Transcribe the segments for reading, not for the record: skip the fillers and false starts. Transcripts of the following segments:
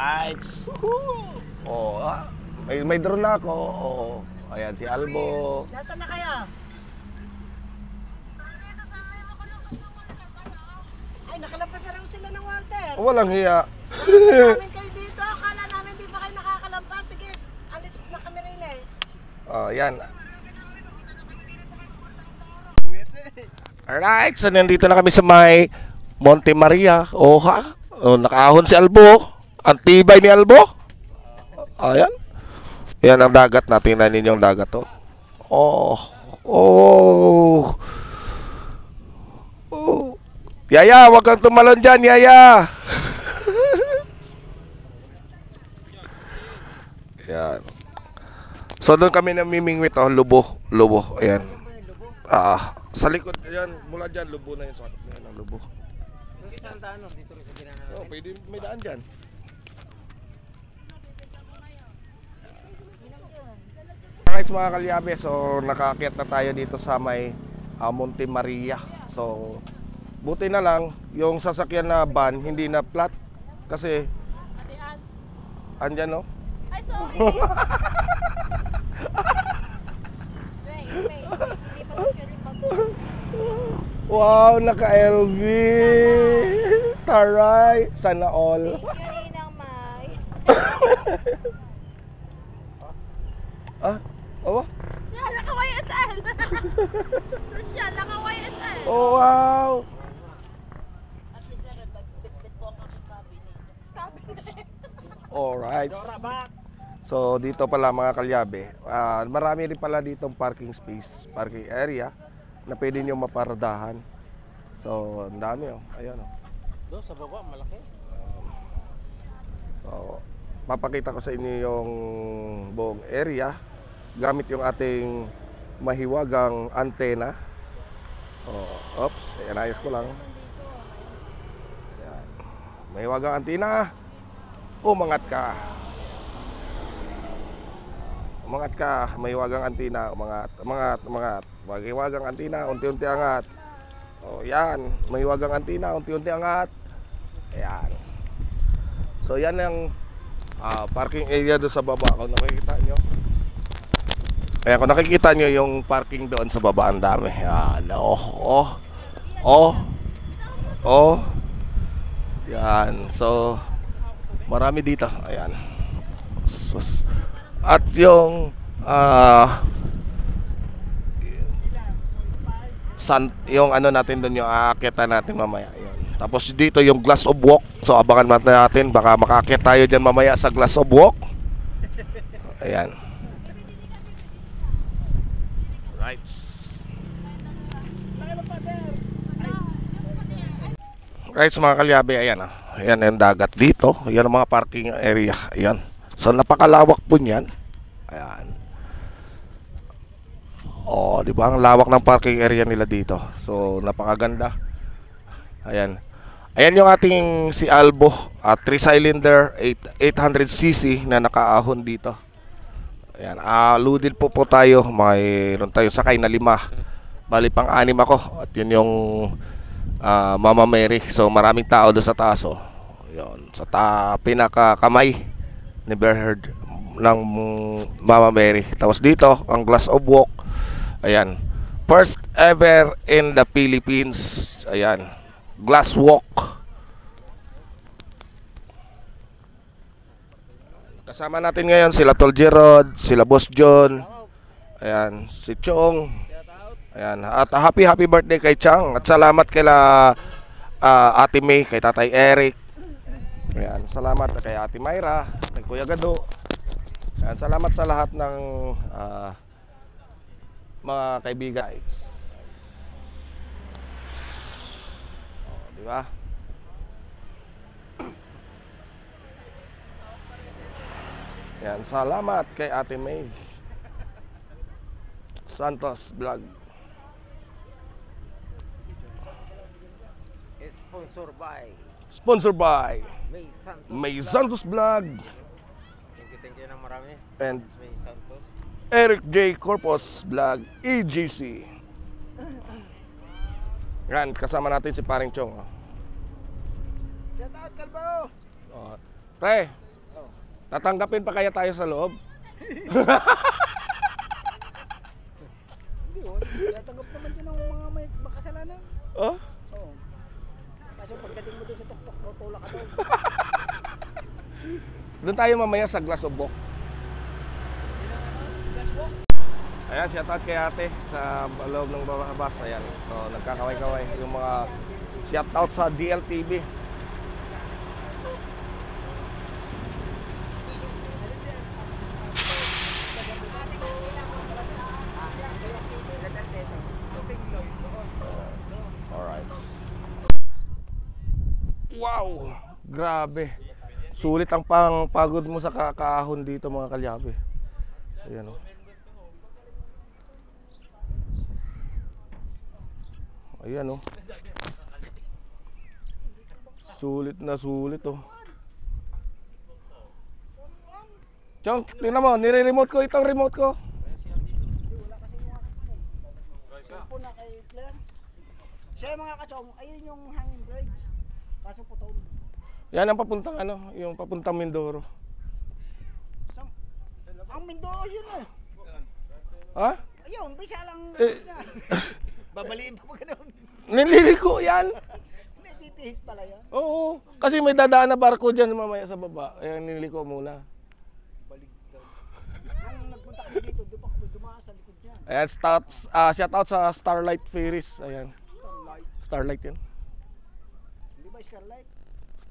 Alright. Oh, may drone na ako. Oh, ayan si Albo. Nasaan na kayo? Ay, nakalampas na rin sila ng Walter. Walang hiya. Namin kayo dito. Akala namin di pa kayo nakakalampas. Sige, alis na kami rin eh. Oh, yan. Alright, so nandito na kami sa may Monte Maria. Oh, ha? Oh, nakaahon si Albo. Ang tibay ni Albo. Ayan. Yan ang dagat natin. Tingnan ninyo yung dagat, oh. Oh. Oh. Oh. Yaya, wag kang tumalon dyan, Yaya. Yan. So doon kami namimingwit, oh, lubo. Ayan. Sa likod, ayan, mula dyan, lubo na yun. Sa likod na yun ang lubo. Saan daan dito rin sa ginana? Oh, pwede may daan dyan. Alright mga kalyabe, so nakaakyat na tayo dito sa may Monte Maria. So buti na lang yung sasakyan na van hindi na flat kasi andyan, no? Ay, sorry. Wait. Hindi pa siya rin Wow, naka-LV. Taray, sana all. Thank you, May. Oh, Yan, naka-YSL. Siya, naka-YSL. oh wow. At least na rin, magbitbit po ang aking cabinet. Alright. So dito pala mga kalyabe, marami rin pala ditong parking space, parking area na pwede nyo maparadahan. So ang dami, oh. Ayan, oh. Doon sa baba, malaki. So papakita ko sa inyo yung buong area gamit yung ating mahiwagang antena. Oh, oops, inayos ko lang. Ayan. Mahiwagang antena. Umangat ka. Umangat ka, mahiwagang antena, umangat. Mahiwagang antena, unti-unti angat. Oh, yan, mahiwagang antena, unti-unti angat. Ayan. So yan ang parking area doon sa baba. Kung nakikita nyo. Ayan, kung nakikita nyo yung parking doon sa baba, ang dami. Yan, yan, so marami dito. Ayan. At yung yung ano natin doon, yung aakyatan natin mamaya. Ayan. Tapos dito yung glass of walk. So abangan natin, baka makaakyat tayo dyan mamaya sa glass of walk. Ayan. Right. Right, mga kalyabe, ayan. Ayan yung dagat dito. Ayan ang mga parking area. Ayan. So napakalawak po niyan. Ayan. Oh, di ba? Ang lawak ng parking area nila dito. So napakaganda. Ayan. Ayan yung ating si Albo, 3-cylinder 800cc na nakaahon dito. Ayan, loaded po tayo. Mayroon tayo sakay na 5. Bali pang-6 ako. At yun yung Mama Mary. So maraming tao doon sa taas, oh. Yun, sa pinakakamay ni Berhard ng Mama Mary. Tapos dito ang glass of walk. Ayan, first ever in the Philippines. Ayan, glass walk. Kasama natin ngayon sila Tol Gerard, sila Boss John. Ayan, si Chong. Ayan, at happy birthday kay Chang. At salamat kila Ate May, kay Tatay Eric. Ayan, salamat kay Ate Myra, kay Kuya Gado. Ayan, salamat sa lahat ng mga kaibigan. Oh, di ba? Ayan, salamat kay Ate May Santos Vlog. Sponsored by May Santos Vlog. Thank you ng marami. And May Santos. Eric J. Corpus Vlog EGC. Yan, kasama natin si Paring Chong. Shout out, Kalbo! Pre, Tatanggapin pa kaya tayo sa loob? Hindi, oh. Tatanggap naman yun ng mga may makasalanan. Oh? Oo. Kasi pagdating mo doon sa tuktok, tutulak ka doon. Doon tayo mamaya sa Glass of Book. Ayan, shoutout kay ate sa loob ng bus. Ayan, so nagkakaway-kaway yung mga shoutout sa DLTV. Alright. Wow! Grabe. Sulit ang pagod mo sa kaahon dito mga kalyabe. Ayan o. Ayan o. Sulit na sulit o. Chong, tingnan mo, nire-remote ko itong remote ko. Cellphone na kay Claire. Siya mga kachong, ayun yung hanging bridge. Kaso putol. Yan ang papuntang ano, yung papuntang Mindoro. Ang Mindoro yun eh. Ha? Ayun, bisa lang. Babaliin pa gano'n. Nililiko yan. Hindi, titihit pala yan. Oo, kasi may dadaan na barko dyan mamaya sa baba. Ayan, nililiko muna. Balik daw. Nung nagpunta kami dito, doon pa kami dumaan sa likod niya. Ayan, shout out sa Starlight Ferries. Ayan, Starlight. Starlight yan. Hindi ba Starlight?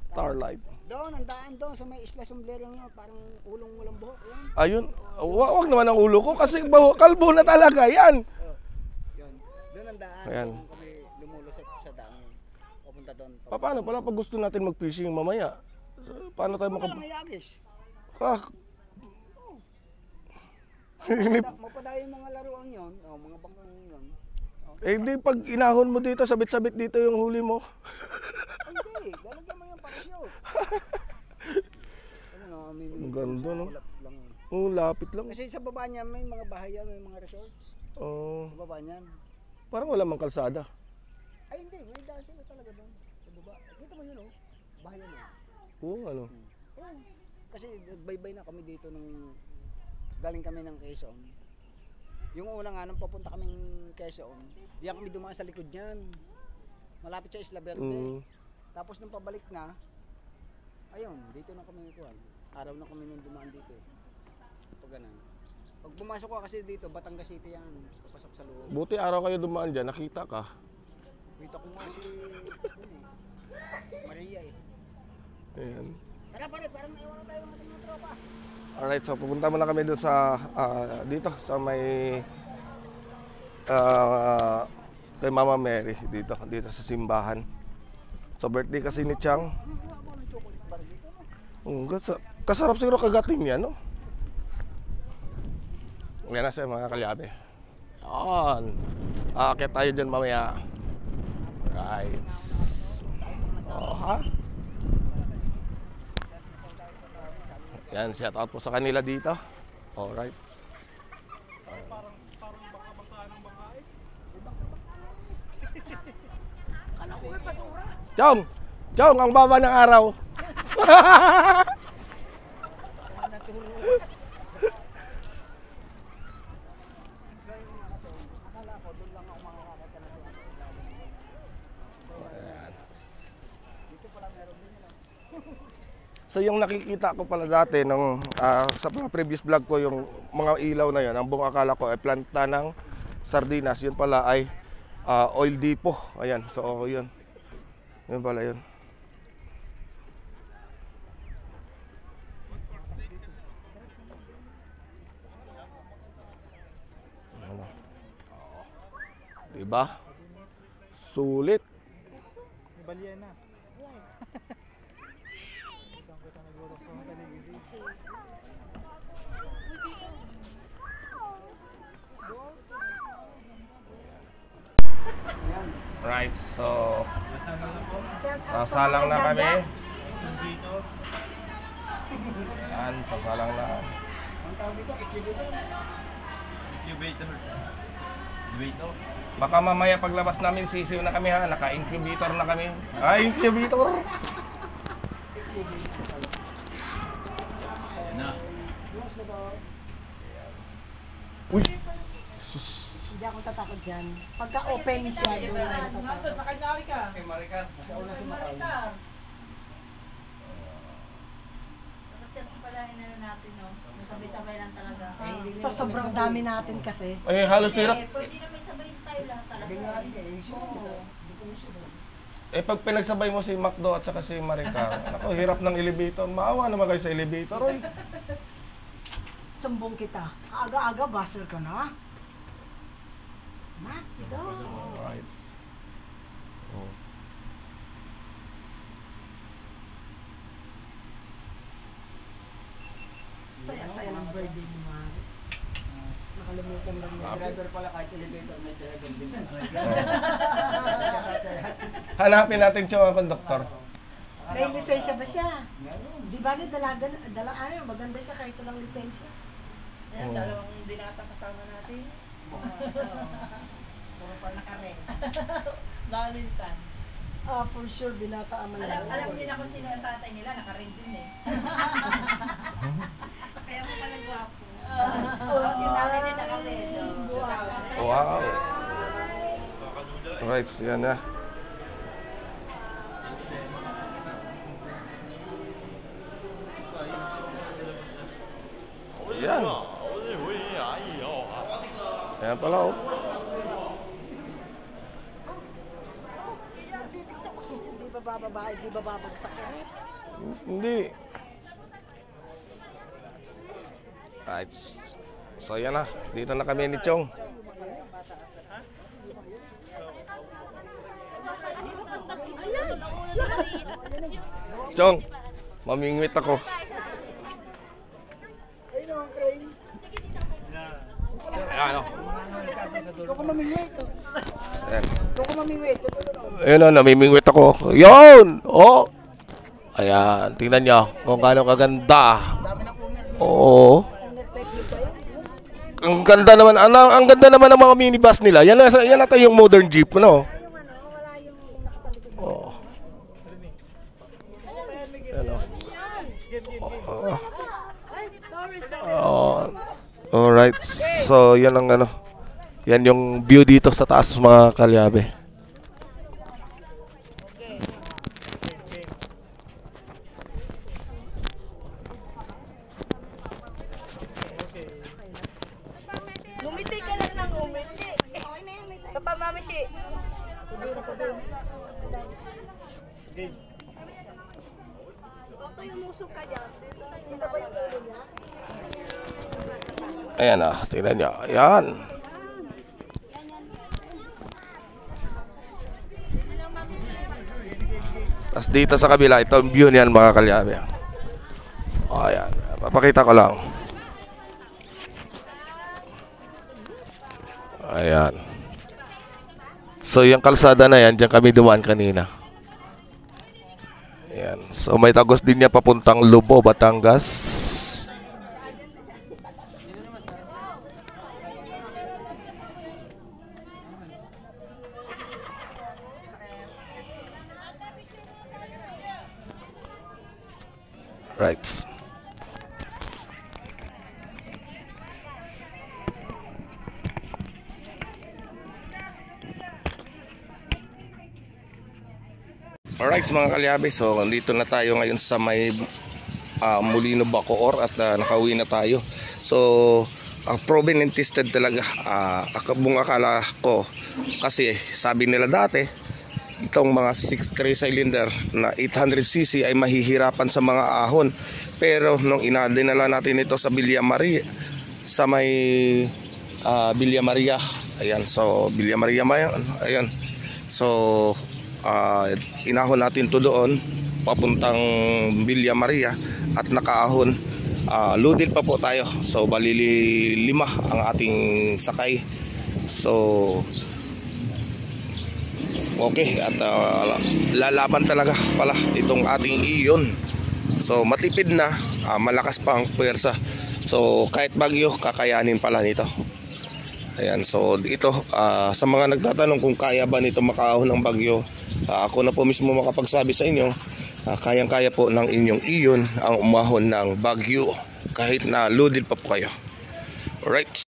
Starlight. Doon, ang daan doon sa may Isla Sombrero yun, parang ulong walang buhok yan. Ayun, wag naman ang ulo ko kasi kalbo na talaga yan. Yun. Doon ang daan. Ayan. Doon kami lumulusot sa daan. Papunta doon. Paano pala pag gusto natin mag-fishing mamaya? Paano tayo Mga lang hayagis. Ah, Mapadayo yung mga laruan yun, o mga bangkang yun. eh di pag inahon mo dito, sabit-sabit dito yung huli mo. Hindi, lalagyan mo yung parachute. Ano na, may Ang ganda no? lapit lang. Oo, lapit lang. Kasi sa baba niya may mga bahay yan, may mga resorts. Oh, Sa baba niyan. parang wala mang kalsada. Ay hindi, may daan sila talaga doon. Sa baba. Dito mo yun oh. Bahay yan oh. Oo, ano? Oo. Kasi nagbaybay na kami dito nung galing kami ng Quezon. Yung una nga nung papunta kaming Quezon, diyan kami dumaan sa likod niyan. Malapit sa Isla Verde. Mm. Tapos nung pabalik na, ayun, dito na kami kuhan. Araw na kami nung dumaan dito eh. Pag ganun. Pag pumasok ka kasi dito, Batangas City yan. Papasok sa loob. Buti araw kayo dumaan dyan, nakita ka. Dito ko nga si Maria eh. Ayan. Tara pare, parang naiwan na tayo ng ating mga tropa. Alright, so pupunta muna kami doon sa dito sa may kay Mama Mary dito sa simbahan. So birthday kasi ni Chang. Ano gawa mo ng chocolate bar dito no? Kasarap siguro kagating niya, no? Yan na siya mga kalyabe. Yan. Aakyat tayo dyan mamaya. Right. Oh, ha? Yan, shout out po sa kanila dito. Alright. Chong! Chong, ang baba ng araw. So yung nakikita ko pala dati nung sa mga previous vlog ko, yung mga ilaw na yun, ang buong akala ko ay planta ng sardinas. Yun pala ay oil depot. Ayan, so yun. Yun pala yun. Ano? Diba? Sulit. Balyena. Right, so sasalang na kami. Yan, sasalang na. Ang tawag dito, Incubator. Baka mamaya paglabas namin sisiw na kami ha, naka-incubator na kami. Incubator! Uy! Hindi ako tatakot dyan. Pagka open siya, doon ako tatakot. Sa kanya ka. Sa una si Macau. Dapat kasi pala inano natin, no? Sabay-sabay lang talaga. Sa sobrang dami natin kasi. Ay, halos hirap. Pwede na may sabay tayo lang talaga. Sabi nga rin eh, sino dito? Hindi ko sino. Eh, pag pinagsabay mo si Macdo at saka si Maricar, ako, hirap ng elevator. Maawa naman kayo sa elevator, oy. Sumbong kita. Aga-aga, buzzer ka na. Macdo. Alright. Oh. Saya-saya ng birthday ni Mari. Nakalimutan lang niya. Driver pala kahit elevator may driver din. Hanapin natin siya mga konduktor. May lisensya ba siya? Meron. Di ba maganda siya kahit walang lisensya. Yan, dalawang binata kasama natin. Puro pa naka-red. Nalintan. For sure, binata ang Alam niyo na kung sino ang tatay nila, naka-red din eh. Kaya mo pala gwapo. Tapos yung nanay din naka-red. Wow. Alright, yan na. Yan. Ayan pala, oh. Di ba bababae, di ba babagsak yan? Hindi. Right. So yan na. Dito na kami ni Chong. Chong, mamingwit ako. Ayan o. Ito ko mamingwit. Ayan. Ito ko mamingwit. Ayan o, namimingwit ako. Yun! Oh! Ayan, tingnan nyo kung gaano kaganda. Dami ng unet. Oo. Ang ganda naman, ang ganda naman ng mga minibus nila. Yan ata yung modern jeep, no? Oh. Oh. Alright. So, yan ang ano. Yan yung view dito sa taas mga kalyabe. Umiti ka lang ng umiti. Sa pamamashi. Ito yung musok ka dyan. Kita ba yung ulo niya? Ayan ah, tingnan nyo. Ayan. Tapos dito sa kabila, ito ang view niyan mga kalyabe. O, ayan. Papakita ko lang. Ayan. So, yung kalsada na yan, dyan kami dumaan kanina. Ayan. So, may tagos din niya papuntang Lubo, Batangas. Right. Alright mga kalyabe, so dito na tayo ngayon sa may Molino Bacoor at nakauwi na tayo. So proven and tested talaga. Buong akala ko kasi sabi nila dati itong mga 3 cylinder na 800cc ay mahihirapan sa mga ahon. Pero nung inadinala natin ito sa Villa Maria, sa may Villa Maria, ayan, so Villa Maria ayan. So inahon natin to doon papuntang Villa Maria at nakaahon. Loaded pa po tayo. So balili 5 ang ating sakay. So okay, at lalaban talaga pala itong ating iyon. So matipid na, malakas pa ang puwersa. So kahit bagyo, kakayanin pala nito. Ayan, so ito sa mga nagtatanong kung kaya ba nito makaahon ng bagyo, ako na po mismo makapagsabi sa inyo kayang-kaya po ng inyong iyon ang umahon ng bagyo kahit na loaded pa po kayo. Alright.